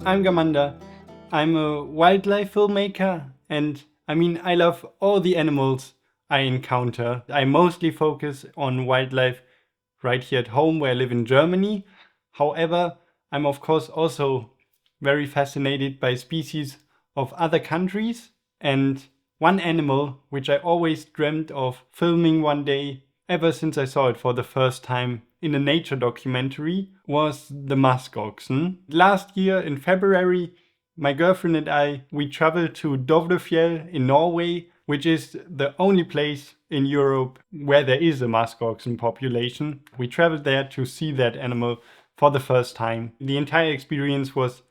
I'm Gamanda. I'm a wildlife filmmaker, and I love all the animals I encounter. I mostly focus on wildlife right here at home where I live in Germany. However, I'm of course also very fascinated by species of other countries, and one animal which I always dreamt of filming one day, ever since I saw it for the first time in a nature documentary, was the musk oxen. Last year in February, my girlfriend and we traveled to Dovrefjell in Norway, which is the only place in Europe where there is a musk oxen population. We traveled there to see that animal for the first time. The entire experience was,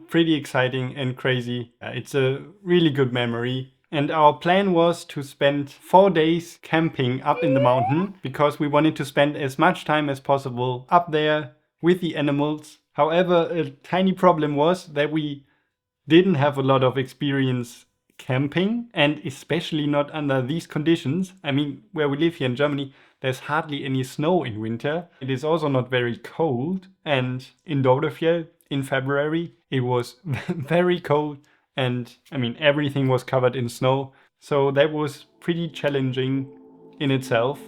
pretty exciting and crazy. It's a really good memory. And our plan was to spend 4 days camping up in the mountain because we wanted to spend as much time as possible up there with the animals. However, a tiny problem was that we didn't have a lot of experience camping, and especially not under these conditions. Where we live here in Germany, there's hardly any snow in winter. It is also not very cold, and in Dovrefjell in February it was very cold, and everything was covered in snow, so that was pretty challenging in itself.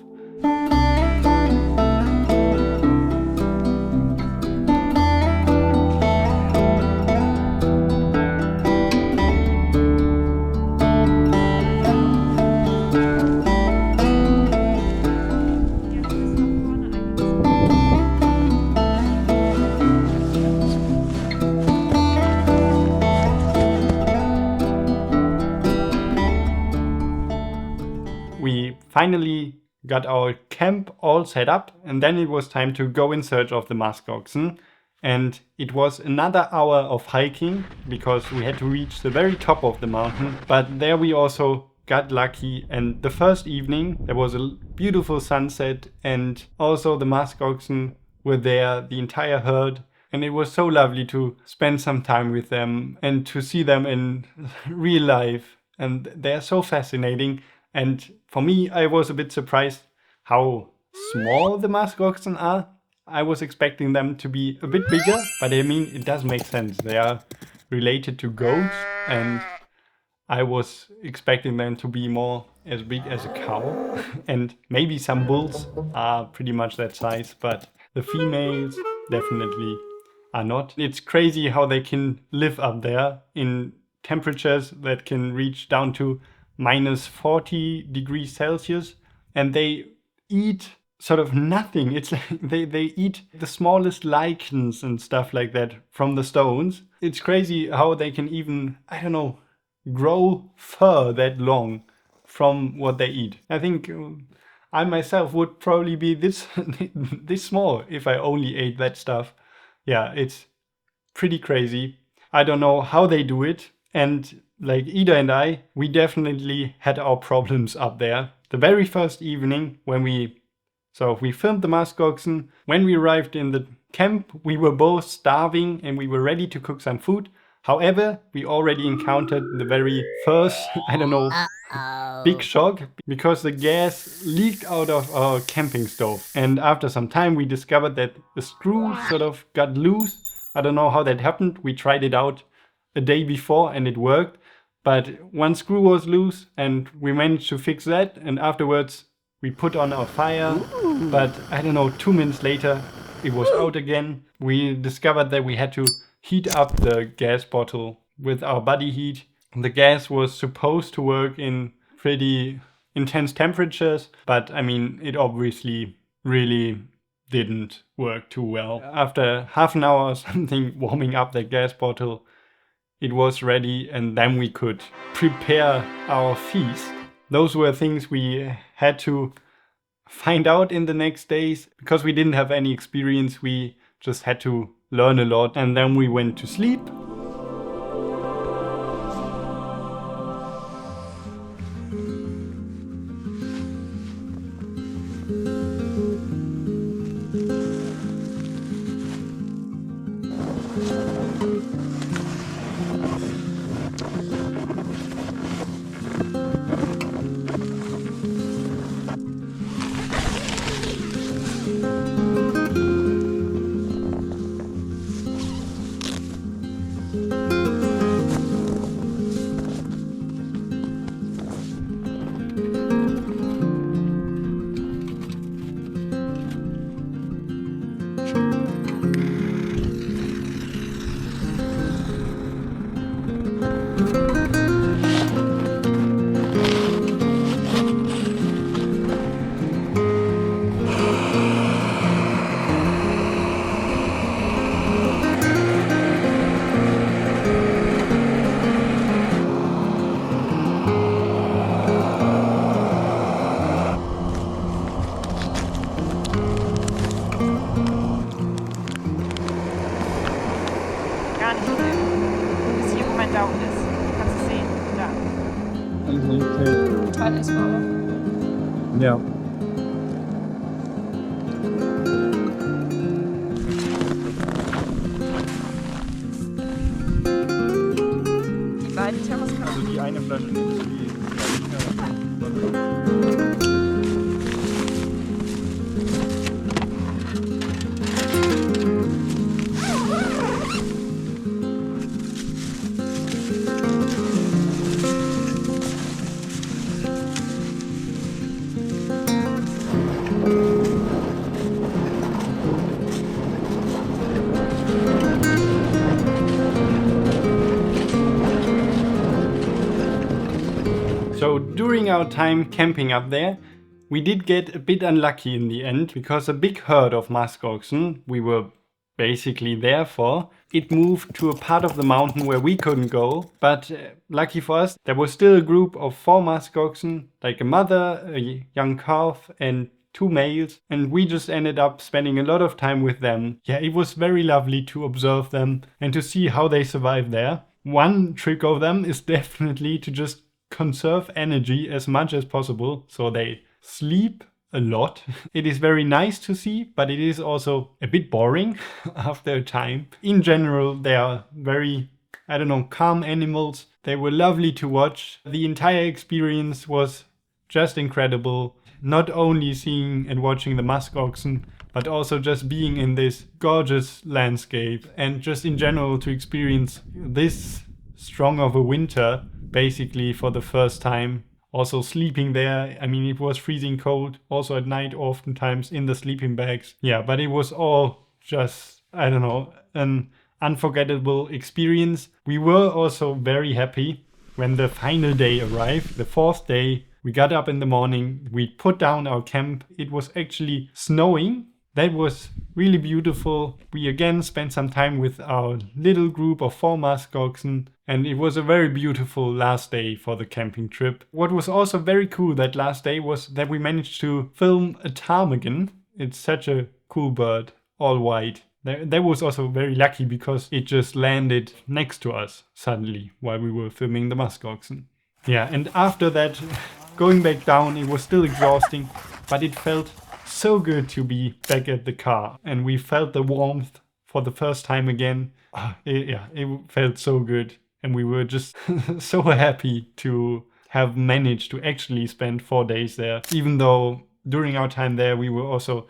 We finally got our camp all set up, and then it was time to go in search of the musk oxen. And it was another hour of hiking because we had to reach the very top of the mountain. But there we also got lucky, and the first evening there was a beautiful sunset, and also the musk oxen were there, the entire herd. And it was so lovely to spend some time with them and to see them in real life. And they're so fascinating. And for me, I was a bit surprised how small the musk oxen are. I was expecting them to be a bit bigger, but it does make sense. They are related to goats, and I was expecting them to be more as big as a cow. And maybe some bulls are pretty much that size, but the females definitely are not. It's crazy how they can live up there in temperatures that can reach down to minus 40 degrees Celsius, and they eat sort of nothing. It's like they eat the smallest lichens and stuff like that from the stones. It's crazy how they can even, grow fur that long from what they eat. I think I myself would probably be this this small if I only ate that stuff. Yeah, it's pretty crazy. I don't know how they do it, and like Ida and we definitely had our problems up there. The very first evening when we filmed the musk oxen, when we arrived in the camp, we were both starving and we were ready to cook some food. However, we already encountered the very first, big shock, because the gas leaked out of our camping stove. And after some time, we discovered that the screw sort of got loose. I don't know how that happened. We tried it out a day before and it worked. But one screw was loose and we managed to fix that, and afterwards we put on our fire. But 2 minutes later it was out again. We discovered that we had to heat up the gas bottle with our body heat. The gas was supposed to work in pretty intense temperatures, but it obviously really didn't work too well. After half an hour or something warming up the gas bottle, it was ready, and then we could prepare our feast. Those were things we had to find out in the next days because we didn't have any experience. We just had to learn a lot, and then we went to sleep. Gar nicht viel. Bis hier, wo mein Daumen ist. Kannst du sehen? Da. Okay. Total essbar, oder? Ja. Die beiden Thermoskannen. Also die eine Flasche nimmst du die. So during our time camping up there, we did get a bit unlucky in the end because a big herd of musk oxen we were basically there for, it moved to a part of the mountain where we couldn't go, but lucky for us there was still a group of 4 musk oxen, like a mother, a young calf and 2 males, and we just ended up spending a lot of time with them. Yeah, it was very lovely to observe them and to see how they survive there. One trick of them is definitely to just conserve energy as much as possible, so they sleep a lot. It is very nice to see, but it is also a bit boring after a time. In general, they are very, I don't know, calm animals. They were lovely to watch. The entire experience was just incredible. Not only seeing and watching the musk oxen, but also just being in this gorgeous landscape and just in general to experience this strong of a winter basically for the first time. Also sleeping there, I mean it was freezing cold, also at night oftentimes in the sleeping bags. Yeah, but it was all just, I don't know, an unforgettable experience. We were also very happy when the final day arrived, the 4th day. We got up in the morning, we put down our camp. It was actually snowing. That was really beautiful. We again spent some time with our little group of 4 musk oxen, and it was a very beautiful last day for the camping trip. What was also very cool that last day was that we managed to film a ptarmigan. It's such a cool bird, all white. That was also very lucky because it just landed next to us suddenly while we were filming the musk oxen. Yeah, and after that, going back down, it was still exhausting, but it felt so good to be back at the car, and we felt the warmth for the first time again. It felt so good, and we were just so happy to have managed to actually spend 4 days there, even though during our time there we were also,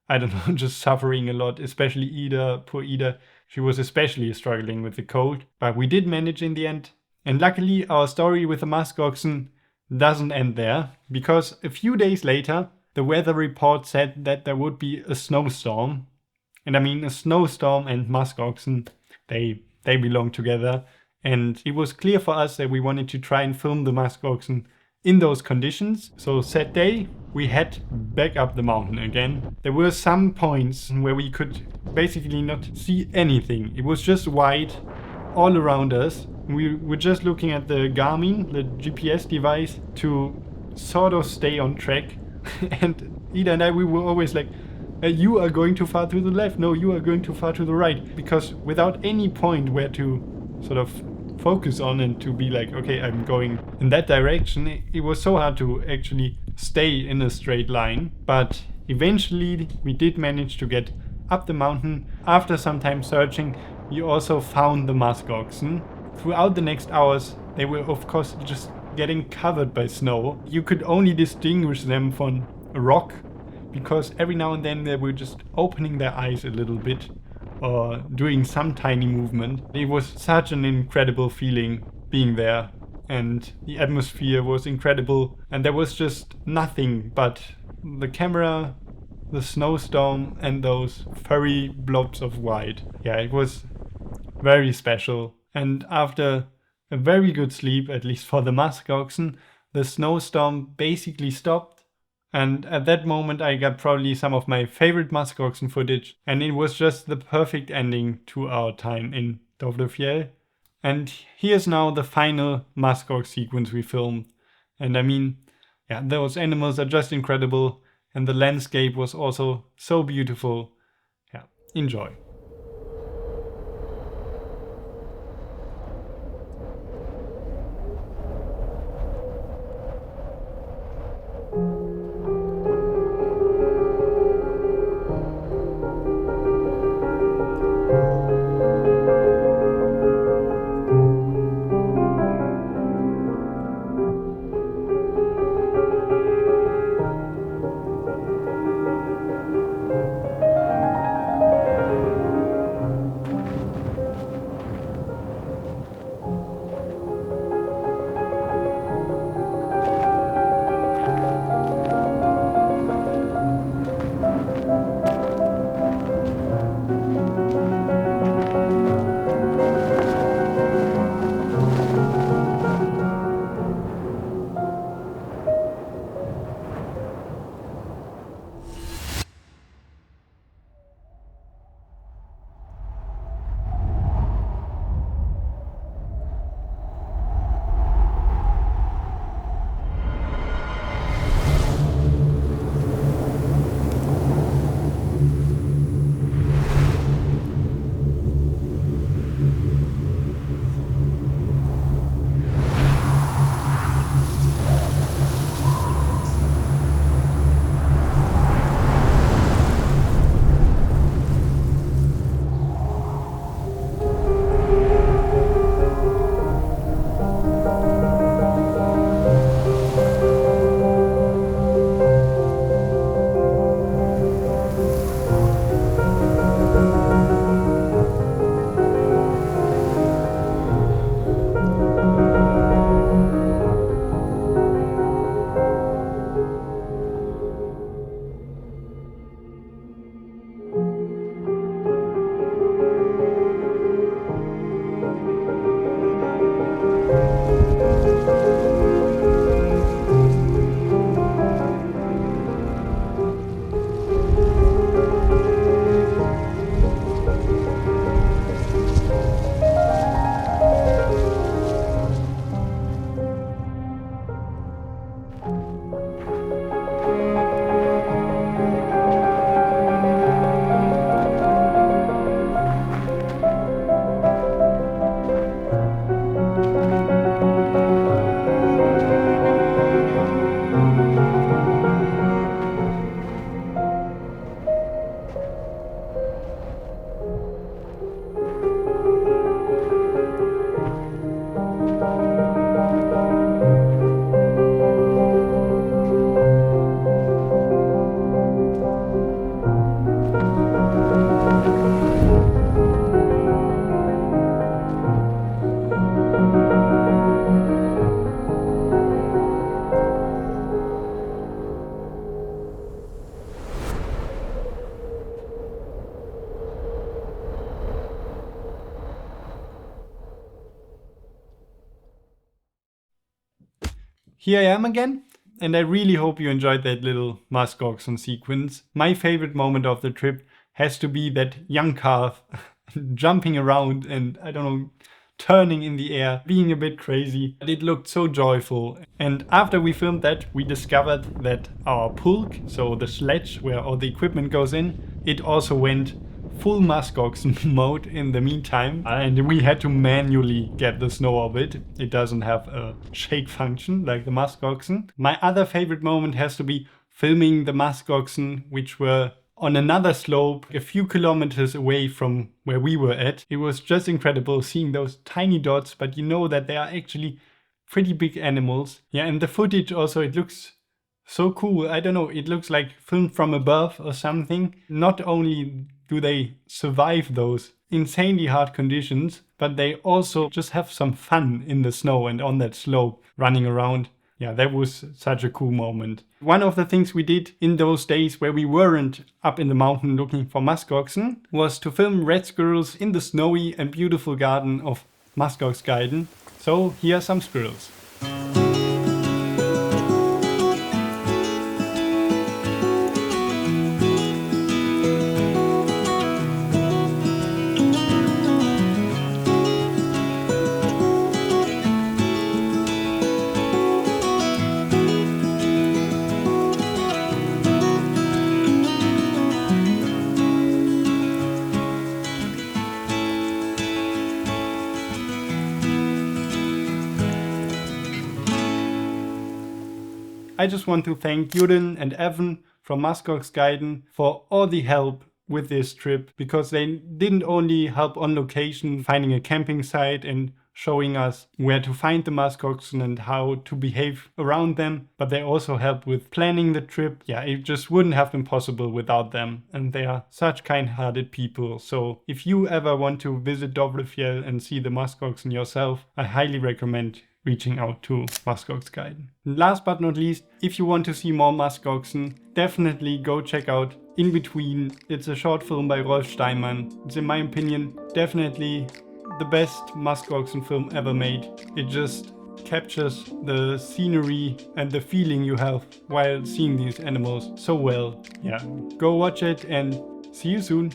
I don't know, just suffering a lot, especially Ida, poor Ida. She was especially struggling with the cold, but we did manage in the end. And luckily our story with the musk oxen doesn't end there, because a few days later the weather report said that there would be a snowstorm. And I mean, a snowstorm and musk oxen, they belong together. And it was clear for us that we wanted to try and film the musk oxen in those conditions. So that day we head back up the mountain again. There were some points where we could basically not see anything. It was just white all around us. We were just looking at the Garmin, the GPS device, to sort of stay on track. And Ida and I, we were always like, you are going too far to the left. No, you are going too far to the right. Because without any point where to sort of focus on and to be like, okay, I'm going in that direction, it was so hard to actually stay in a straight line. But eventually we did manage to get up the mountain. After some time searching, we also found the musk oxen. Throughout the next hours, they were of course just getting covered by snow. You could only distinguish them from a rock, because every now and then they were just opening their eyes a little bit or doing some tiny movement. It was such an incredible feeling being there, and the atmosphere was incredible, and there was just nothing but the camera, the snowstorm and those furry blobs of white. Yeah, it was very special. And after a very good sleep, at least for the musk oxen. The snowstorm basically stopped, and at that moment I got probably some of my favorite musk oxen footage, and it was just the perfect ending to our time in Dovrefjell. And here's now the final musk ox sequence we filmed. And I mean, yeah, those animals are just incredible, and the landscape was also so beautiful. Yeah, enjoy. Here I am again, and I really hope you enjoyed that little musk oxen sequence. My favorite moment of the trip has to be that young calf jumping around and, I don't know, turning in the air, being a bit crazy. It looked so joyful. And after we filmed that, we discovered that our pulk, so the sledge where all the equipment goes in, it also went full musk oxen mode in the meantime, and we had to manually get the snow off it. It doesn't have a shake function like the musk oxen. My other favorite moment has to be filming the musk oxen, which were on another slope a few kilometers away from where we were at. It was just incredible seeing those tiny dots, but you know that they are actually pretty big animals. Yeah, and the footage also, it looks so cool. I don't know, it looks like filmed from above or something. Not only do they survive those insanely hard conditions, but they also just have some fun in the snow and on that slope running around. Yeah, that was such a cool moment. One of the things we did in those days where we weren't up in the mountain looking for musk oxen was to film red squirrels in the snowy and beautiful garden of Musk Oxen. So here are some squirrels. I just want to thank Judin and Evan from Musk Oxen for all the help with this trip, because they didn't only help on location, finding a camping site and showing us where to find the Musk Oxen and how to behave around them, but they also helped with planning the trip. Yeah, it just wouldn't have been possible without them, and they are such kind-hearted people. So if you ever want to visit Dovrefjell and see the Musk Oxen yourself, I highly recommend reaching out to Musk Oxen. Last but not least, if you want to see more Musk Oxen, definitely go check out In Between. It's a short film by Rolf Steinmann. It's, in my opinion, definitely the best Musk Oxen film ever made. It just captures the scenery and the feeling you have while seeing these animals so well. Yeah, go watch it and see you soon.